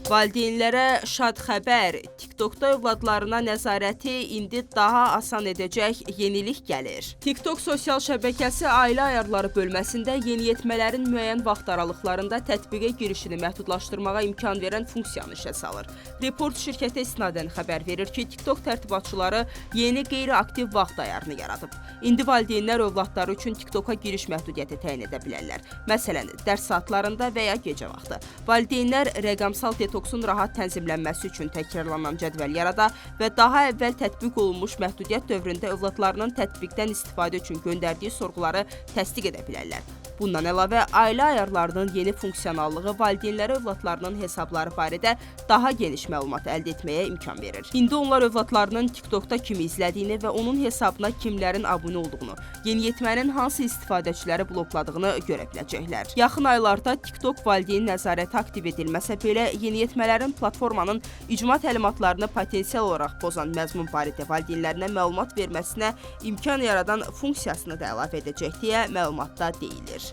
Valideynlərə şad xəbər, TikTokda övladlarına nəzarəti indi daha asan edəcək yenilik gəlir. TikTok sosial şəbəkəsi ailə ayarları bölməsində yeniyetmələrin müəyyən vaxt aralıqlarında tətbiqə girişini məhdudlaşdırmağa imkan verən funksiyanı işə salır. Report şirkətə istinadən xəbər verir ki, TikTok tərtibatçıları yeni qeyri-aktiv vaxt ayarını yaradıb. İndi valideynlər övladları üçün TikToka giriş məhdudiyyəti təyin edə bilərlər. Məsələn, dərs saatlarında və ya gecə vaxtı. Valideynlər rəqəmsal detoksun rahat tənzimlənməsi üçün təkrarlanan cədvəl yarada və daha əvvəl tətbiq olunmuş məhdudiyyət dövründə övladlarının tətbiqdən istifadə üçün göndərdiyi sorğuları təsdiq edə bilərlər. Bundan əlavə, ailə ayarlarının yeni funksionallığı valideynlərə övladlarının hesabları barədə daha geniş məlumat əldə etməyə imkan verir. İndi onlar övladlarının TikTokda kimi izlədiyini və onun hesabına kimlərin abunə olduğunu, yeniyetmənin hansı istifadəçiləri blokladığını görə biləcəklər. Yaxın aylarda TikTok valideyn nəzarəti aktiv edilməsə belə, yeniyetmələrin platformanın icma təlimatlarını potensial olaraq pozan məzmun barədə valideynlərinə məlumat verməsinə imkan yaradan funksiyasını da əlavə edəcək deyə məlumatda deyilir.